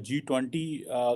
G20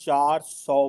$400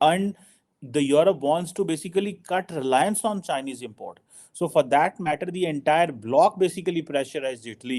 and the Europe wants to basically cut reliance on Chinese import. So for that matter, the entire bloc basically pressurized Italy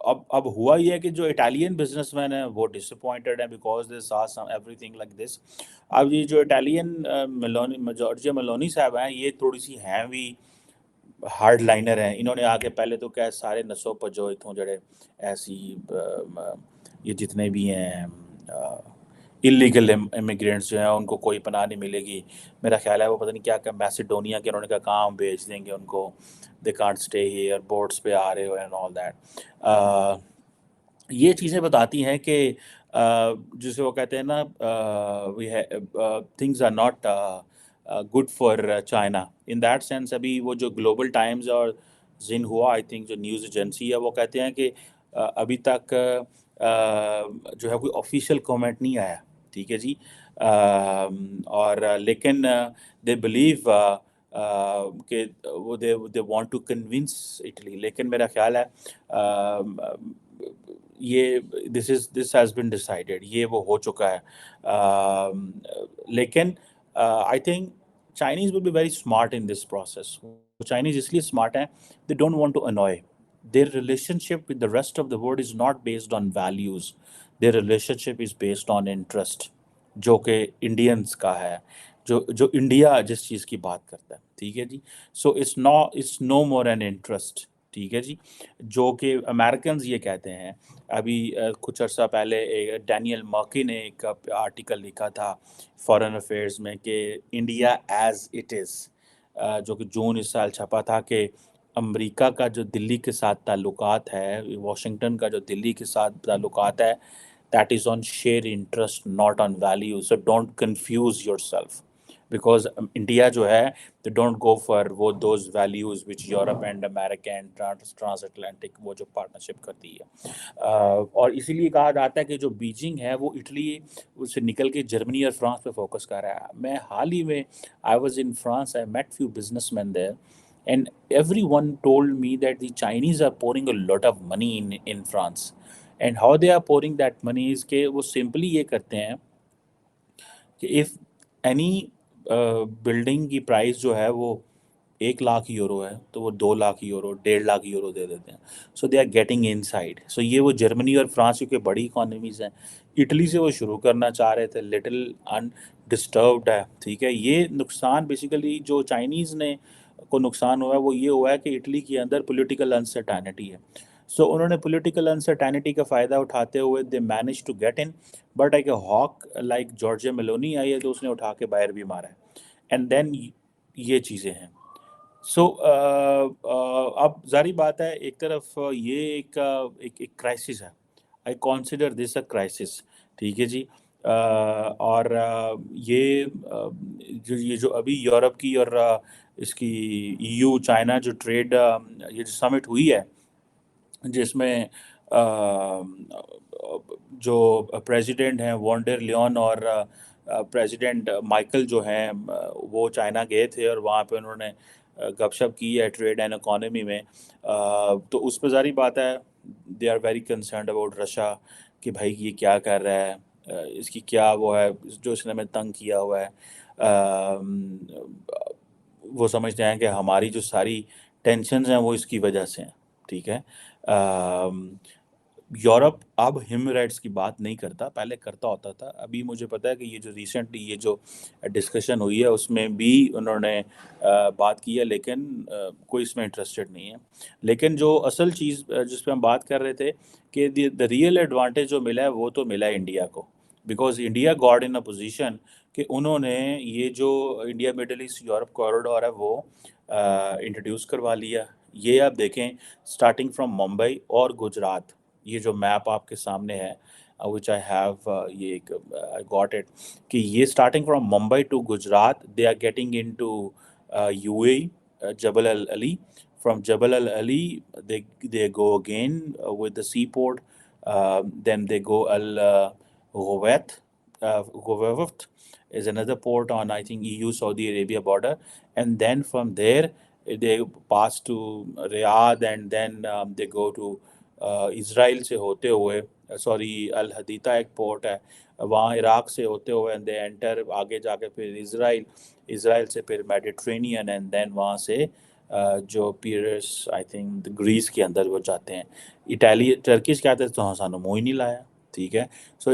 اب ہوا یہ ہے کہ جو Italian business man ہیں وہ disappointed ہیں بیکاز دے سا سم ایوری تھنگ لائک دس. اب یہ جو اٹالین میلونی جارجیا میلونی صاحب ہیں یہ تھوڑی سی ہیں بھی ہارڈ لائنر ہیں. انہوں نے آ کے پہلے تو کیا سارے نسوں پر جو اتوں جڑے ایسی یہ جتنے بھی ہیں اللیگل امیگرینٹس جو ہیں ان کو کوئی پناہ نہیں ملے گی. میرا خیال ہے وہ پتہ نہیں کیا کہ میسیڈونیا کے انہوں نے کہا کہاں بھیج دیں گے ان کو, they can't stay here, boards پہ آ رہے ہو اینڈ آل دیٹ. یہ چیزیں بتاتی ہیں کہ جسے وہ کہتے ہیں نا things are not good for China in that sense. ابھی وہ جو گلوبل ٹائمز اور زن ہوا آئی تھنک جو نیوز ایجنسی ہے وہ کہتے ہیں کہ ابھی تک جو ہے کوئی آفیشیل کومنٹ نہیں آیا, ٹھیک ہے جی, اور لیکن دے بلیو کہ وہ they want to convince Italy. لیکن میرا خیال ہے یہ دس ہیز بن ڈیسائیڈیڈ, یہ وہ ہو چکا ہے. لیکن I think Chinese will be very smart in this process. Chinese اس لیے اسمارٹ ہیں, they don't want to annoy. Their relationship with the rest of the world is not based on values. Their relationship is based on interest, جو کہ Indians کا ہے, جو India جس چیز کی بات کرتا ہے, ٹھیک ہے جی. سو it's no more an interest, ٹھیک ہے جی, جو کہ امریکنز یہ کہتے ہیں. ابھی کچھ عرصہ پہلے ڈینیل مرکی نے ایک آرٹیکل لکھا تھا فارن افیئرز میں کہ انڈیا ایز اٹ از, جو کہ جون اس سال چھپا تھا, کہ امریکہ کا جو دلی کے ساتھ تعلقات ہے, واشنگٹن کا جو دلی کے ساتھ تعلقات ہے, that is on share interest not on value. So don't confuse yourself, because India جو ہے دے ڈونٹ گو فار وہ those values which Europe and America and transatlantic وہ جو پارٹنرشپ کرتی ہے. اور اسی لیے کہا جاتا ہے کہ جو بیجنگ ہے وہ اٹلی سے نکل کے جرمنی اور فرانس پہ فوکس کر رہا ہے. میں حال ہی میں I was in France, I met few businessman there, and everyone told me that the Chinese are pouring a lot of money in France. And how they are pouring that money is کہ وہ simply یہ کرتے ہیں کہ if any building کی price جو ہے وہ 1 لاکھ یورو ہے تو وہ 2 لاکھ یورو 1.5 لاکھ یورو دے دیتے ہیں. So they are getting inside. So یہ وہ جرمنی اور فرانس کیونکہ بڑی اکانومیز ہیں, اٹلی سے وہ شروع کرنا چاہ رہے تھے, لٹل انڈسٹربڈ ہے, ٹھیک ہے. یہ نقصان بیسیکلی جو چائنیز نے کو نقصان ہوا ہے وہ یہ ہوا ہے کہ اٹلی کے اندر پولیٹیکل انسرٹینٹی ہے. سو انہوں نے پولیٹیکل انسرٹینٹی کا فائدہ اٹھاتے ہوئے they manage to get in, but ایک ہاک لائک جارجیا میلونی آئی ہے تو اس نے اٹھا کے باہر بھی مارا ہے. اینڈ دین یہ چیزیں ہیں. سو اب ظاہری بات ہے ایک طرف یہ ایک کرائسس ہے, آئی کانسیڈر دس اے کرائسس, ٹھیک ہے جی. اور یہ جو ابھی یورپ کی اور اس کی EU چائنا جو ٹریڈ یہ جو سمٹ ہوئی ہے جس میں جو پریزیڈنٹ ہیں وانڈر لیون اور پریزیڈنٹ مائیکل جو ہیں وہ چائنا گئے تھے اور وہاں پہ انہوں نے گپ شپ کی ہے ٹریڈ اینڈ اکانومی میں. تو اس پہ ظاہری بات ہے they are very concerned about Russia کہ بھائی یہ کیا کر رہا ہے, اس کی کیا وہ ہے جو اس نے ہمیں تنگ کیا ہوا ہے. وہ سمجھتے ہیں کہ ہماری جو ساری ٹینشنز ہیں وہ اس کی وجہ سے ہیں, ٹھیک ہے. یورپ اب ہیومن رائٹس کی بات نہیں کرتا, پہلے کرتا ہوتا تھا. ابھی مجھے پتا ہے کہ یہ جو ریسنٹلی یہ جو ڈسکشن ہوئی ہے اس میں بھی انہوں نے بات کی ہے, لیکن کوئی اس میں انٹرسٹڈ نہیں ہے. لیکن جو اصل چیز جس پہ ہم بات کر رہے تھے کہ دا ریئل ایڈوانٹیج جو ملا ہے وہ تو ملا ہے انڈیا کو, because India got in a position کہ انہوں نے یہ جو India Middle East Europe corridor ہے وہ انٹروڈیوس کروا لیا. یہ آپ دیکھیں اسٹارٹنگ فرام ممبئی اور گجرات, یہ جو میپ آپ کے سامنے ہے وچ آئی ہیو یہ ایک آئی گاٹ اٹ کہ یہ starting from Mumbai to Gujarat they are getting into UAE Jebel العلی. فرام جبل العلی they go again with the seaport, then they go Al Ghawat is another port on I think EU Saudi Arabia border, and then from there they pass to Riyadh, and then they go to اسرائیل سے ہوتے ہوئے sorry الحدیدہ ایک port ہے وہاں عراق سے ہوتے ہوئے and they inter آگے جا کے پھر اسرائیل سے پھر میڈیٹرینین, اینڈ دین وہاں سے جو پیرس آئی تھنک گریس کے اندر وہ جاتے ہیں. اٹالی ٹرکش کیا تھا تو سانو منہ ہی نہیں لایا. ٹھیک ہے. So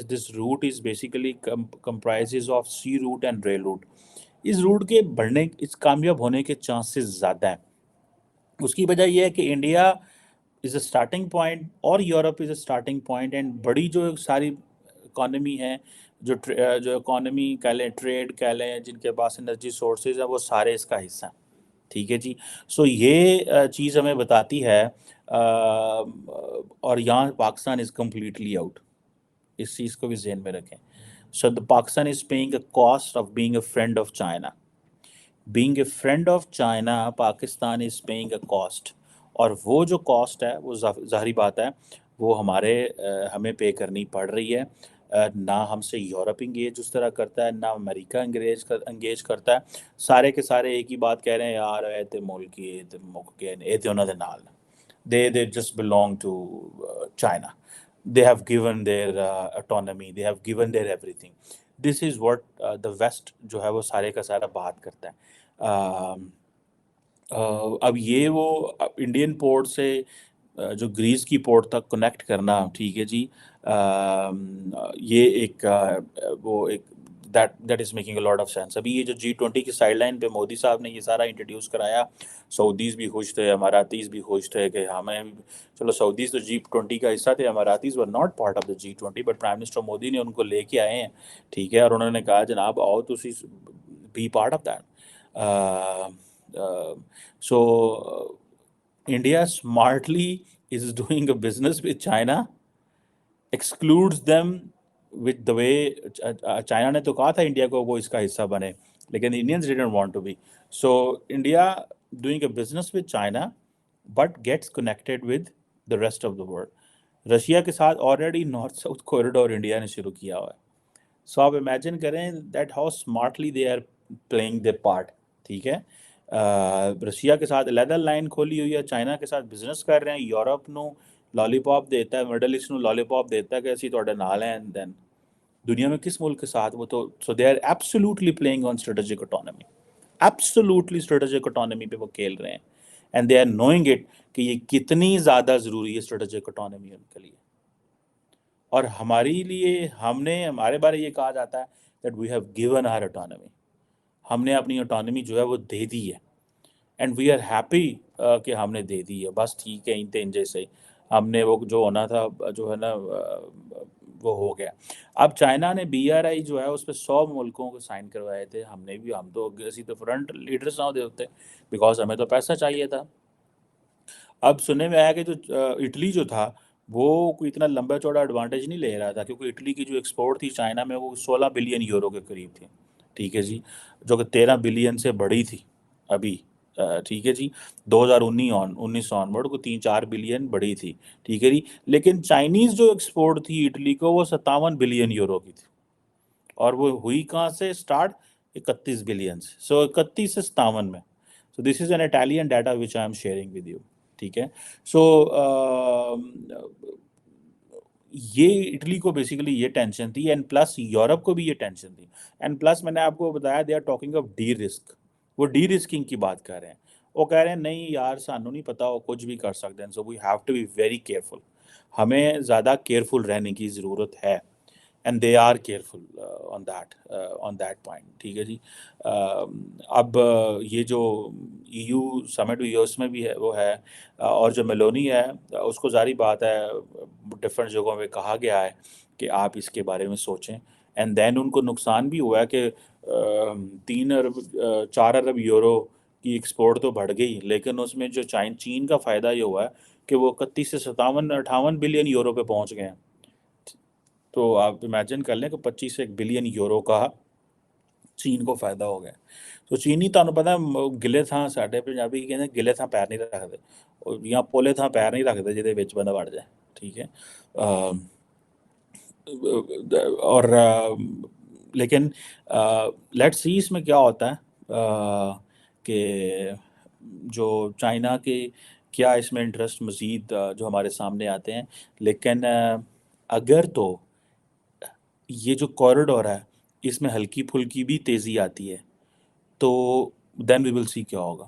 this route is basically comprises of sea route and rail route. اس روٹ کے بڑھنے اس کامیاب ہونے کے چانسز زیادہ ہیں. اس کی وجہ یہ ہے کہ India is a starting point اور Europe is a starting point. And بڑی جو ساری اکانومی ہیں جو اکانومی کہہ لیں ٹریڈ کہہ لیں جن کے پاس انرجی سورسز ہیں وہ سارے اس کا حصہ ہیں. ٹھیک ہے جی. سو یہ چیز ہمیں بتاتی ہے اور یہاں پاکستان از کمپلیٹلی آؤٹ. اس چیز کو بھی ذہن میں رکھیں. So Pakistan is paying a cost of being a friend of China. Being a friend of China Pakistan is paying a cost. اور وہ جو کاسٹ ہے وہ ظاہری بات ہے وہ ہمیں پے کرنی پڑ رہی ہے. نہ ہم سے یورپ انگیج اس طرح کرتا ہے نہ امریکہ انگیج کرتا ہے. سارے کے سارے ایک ہی بات کہہ رہے ہیں یار اے تے ملک اے تے مک کے اے تے انہاں دے نال they just belong to China. They have given their autonomy, they have given their everything. This is what the West جو ہے وہ سارے کا سارا بات کرتا ہے. اب یہ وہ انڈین پورٹ سے جو گریس کی پورٹ تک کنیکٹ کرنا ٹھیک ہے جی یہ ایک وہ ایک that is making a lot of sense. ابھی یہ جو G20 کی سائڈ لائن پہ مودی صاحب نے یہ سارا انٹروڈیوس کرایا سعودیز بھی خوش تھے اماراتیز بھی خوش تھے کہ ہمیں چلو سعودیز تو G20 کا حصہ تھے Emiratis were not part of the G20 but prime minister Modi نے ان کو لے کے آئے ہیں. ٹھیک ہے. اور انہوں نے کہا جناب آؤ تسی be part of that. So India smartly is doing a business with China, excludes them with the way China نے تو کہا تھا انڈیا کو وہ اس کا حصہ بنے لیکن Indians didn't want to be. So India doing a business with China but gets connected with the rest of the world. Russia کے ساتھ already north south corridor India نے شروع کیا ہوا ہے. سو آپ امیجن کریں that how smartly they are playing their part. ٹھیک ہے. رشیا کے ساتھ علیحدہ لائن کھولی ہوئی ہے چائنا کے ساتھ بزنس کر رہے ہیں. یورپ نو لالی پاپ دیتا ہے مڈل ایسٹ نو لالی پاپ دیتا ہے کہ اسی تھوڑے نال ہیں. دین دنیا میں کس ملک کے ساتھ وہ تو so they are absolutely playing on strategic autonomy. Absolutely strategic autonomy پہ وہ کھیل رہے ہیں and they are knowing it کہ یہ کتنی زیادہ ضروری ہے اسٹریٹجک اٹانومی ان کے لیے. اور ہمارے لیے ہمارے بارے یہ کہا جاتا ہے that we have given our autonomy. ہم نے اپنی اٹانومی جو ہے وہ دے دی ہے اینڈ وی آر ہیپی کہ ہم نے دے دی ہے. بس ٹھیک ہے ان جیسے ہم نے وہ جو ہونا تھا جو ہے نا وہ ہو گیا. اب چائنا نے BRI جو ہے اس پہ 100 ملکوں کو سائن کروائے تھے. ہم تو اسی تو فرنٹ لیڈرز نہ ہوتے بیکاز ہمیں تو پیسہ چاہیے تھا. اب سننے میں آیا کہ جو اٹلی جو تھا وہ کوئی اتنا لمبا چوڑا ایڈوانٹیج نہیں لے رہا تھا کیونکہ اٹلی کی جو ایکسپورٹ تھی چائنا میں وہ 16 بلین یورو کے قریب تھی. ٹھیک ہے جی. جو کہ 13 بلین سے بڑی تھی ابھی. ٹھیک ہے جی. 2019 آنورڈ کو 3-4 بلین بڑی تھی. ٹھیک ہے جی. لیکن چائنیز جو ایکسپورٹ تھی اٹلی کو وہ 57 بلین یورو کی تھی. اور وہ ہوئی کہاں سے اسٹارٹ 31 بلین سے. سو 31 سے 57 میں. So this is an Italian data which I am sharing with you. ٹھیک ہے. سو یہ اٹلی کو بیسیکلی یہ ٹینشن تھی اینڈ پلس یورپ کو بھی یہ ٹینشن تھی اینڈ پلس میں نے آپ کو بتایا they are talking of de risk. وہ ڈی رسکنگ کی بات کر رہے ہیں. وہ کہہ رہے ہیں نہیں یار سانو نہیں پتا وہ کچھ بھی کر سکتے ہیں. So we have to be very careful. ہمیں زیادہ کیئرفل رہنے کی ضرورت ہے and they are careful on that point. ٹھیک ہے جی. اب یہ جو EU سمٹ ہوئی ہے اس میں بھی ہے وہ ہے اور جو میلونی ہے اس کو ظاہری بات ہے ڈفرینٹ جگہوں پہ کہا گیا ہے کہ آپ اس کے بارے میں سوچیں. اینڈ دین ان کو نقصان بھی ہوا ہے کہ 4 ارب یورو کی ایکسپورٹ تو بڑھ گئی لیکن اس میں جو چین کا فائدہ یہ ہوا ہے کہ وہ 31 سے 58 بلین یورو پہ پہنچ گئے ہیں. تو آپ امیجن کر لیں کہ 25 سے 1 بلین یورو کا چین کو فائدہ ہو گیا. تو چینی تمہیں پتا گلے تھاں ساڈے پنجابی کہتے گلے تھاں پیر نہیں رکھتے یا پولے تھاں پیر نہیں رکھتے جہد بندہ وڑ جائے. ٹھیک ہے. اور لیکن لیٹ سی اس میں کیا ہوتا ہے کہ جو چائنا کے کیا اس میں انٹرسٹ مزید جو ہمارے سامنے آتے ہیں. لیکن اگر تو یہ جو کوریڈور ہے اس میں ہلکی پھلکی بھی تیزی آتی ہے تو دین وی ول سی کیا ہوگا.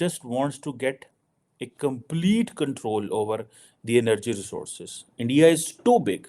just wants to get a complete control over the energy resources. India is too big.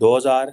2,000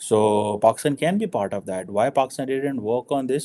So Pakistan can be part of that. Why Pakistan didn't work on this?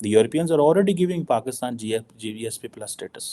The Europeans are already giving Pakistan GSP plus status.